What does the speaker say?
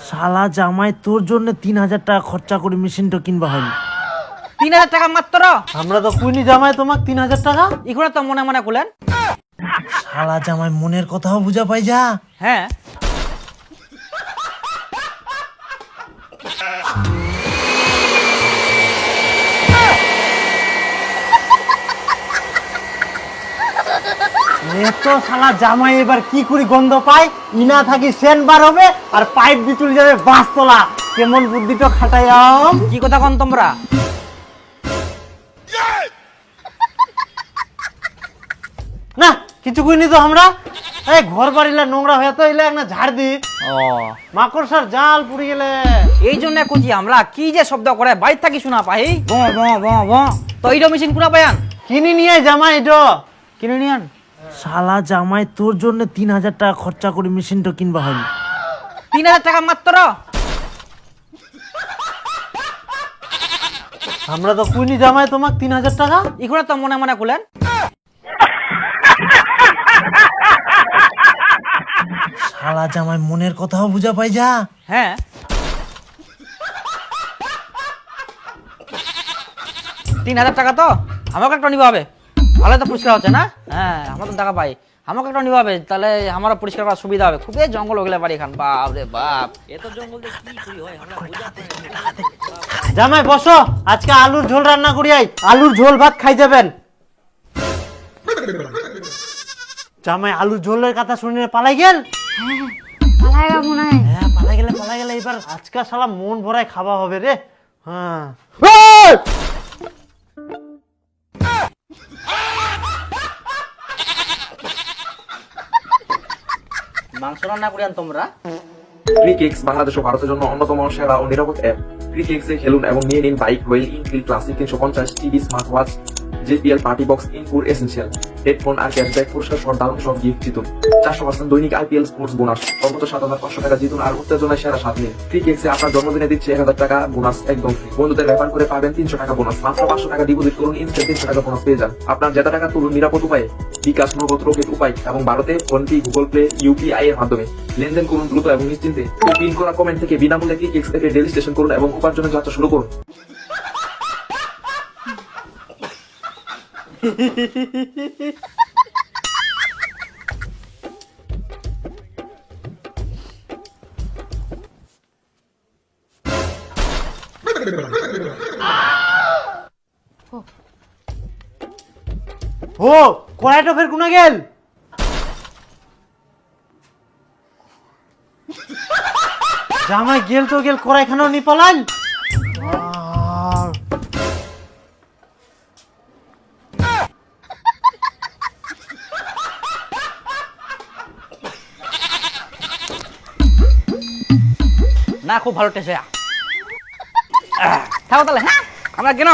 শালা জামাই তোর জন্য 3000 টাকা খরচা করে মেশিনটা কিনবা হল। 3000 টাকা মাত্র? আমরা তো কুইনি জামাই তোমাক 3000 টাকা। এগুলো তো মনে মনে করলেন। শালা জামাই মনের কথাও বুঝা পাই যা। হ্যাঁ তো শালা জামাই এবার কি করি গন্ধ পায়, ইনা থাকি সেন বার হবে আর পাইপ দিয়ে চলে যাবে বাসতলা। কেমন বুদ্ধিটা খাটাইয়াও। কি কথা কন তোমরা? না কিছু কইনি তো আমরা। এই ঘর বাড়িলা নোংরা হয়ে তো এলে একটা ঝাড় দি। ও মাকড়সার জাল পুড়ে গেলে। এই জন্য কুচি আমরা কি যে শব্দ করে বাইর থাকি শোনা পাই। ব ব ব ব তো এইটা মেশিন কুনা পায়ান কিনি নিয়ে জামাই এটা কিনে নিয়ান। শালা জামাই তোর জন্য 3000 টাকা খরচা করে মেশিনটা কিনবা হল। 3000 টাকা মাত্র? আমরা তো কুইনি জামাই তোমাক 3000 টাকা। এগুলো তো মনে মনে করলেন। শালা জামাই মনের কথাও বুঝা পাই যা। হ্যাঁ 3000 টাকা তো আমাকে একটা নিবা হবে। ভালো তো পরিষ্কার হচ্ছে না? হ্যাঁ আমরা তো টাকা পাই, আমাকে একটা নিবা হবে, তাহলে আমারও পরিষ্কার করার সুবিধা হবে। খুবই জঙ্গল হয়ে গেলে বাড়ি খান। বাপ রে বাপ, এত জঙ্গল দিয়ে কি করি হয় আমরা বোঝা পাই না। জামাই বসো, আজকে আলুর ঝোল রান্না করি। আই আলুর ঝোল ভাত খাই যাবেন। জামাই আলুর ঝোলের কথা শুনে পালাই গেল। পালাইগা মনে হয়। হ্যাঁ পালাই গেলে এবার আজকে শালা মন ভরায় খাওয়া হবে রে। হ্যাঁ মাংস রান্না করিয়ান তোমরা। ক্রিকেক্স বাংলাদেশ ও ভারতের জন্য অন্যতম সেরা ও নিরাপদ অ্যাপ। ক্রিকেক্সে খেলুন এবং নিয়ে নিন bike, Royal Enfield Classic 350, TV, smart watch, JPL party box, ইনপুর এসেনশিয়াল, হেডফোন আর ক্যাশব্যাক পুরস্কার সহ দারুণ সব গিফট জিতুন। 400% দৈনিক আইপিএল স্পোর্টস বোনাস, সর্বোচ্চ 7500 টাকা জিতুন আর উত্তেজনায় সেরা স্বাদ নিন। ক্রিকেক্সে আপনার জন্মদিনে দিচ্ছে 1000 টাকা বোনাস একদম ফ্রি। বন্ধুদের রেফার করে পাবেন 300 টাকা বোনাস। মাত্র 500 টাকা ডিপোজিট করুন, ইনস্ট্যান্ট 300 টাকা বোনাস পেয়ে যান। আপনার জেতা টাকা তুলুন নিরাপদ উপায়ে, বিকাশ, নগদ, রকেট উপায় এবং ভারতে ফোনপে, গুগল পে, ইউপিআই এর মাধ্যমে লেনদেন করুন দ্রুত এবং নিশ্চিন্তে। পিন করা কমেন্ট থেকে বিনামূল্যে ক্রিকেক্স থেকে রেজিস্ট্রেশন করুন এবং উপার্জনের যাত্রা শুরু করুন। ও কড়াইটা ফের কোনা গেল। জামাই গেল তো গেল, কড়াইখানাও নি পালাল। না খুব ভালো টেস্ট। থাকো তাহলে, হ্যাঁ আমরা কেন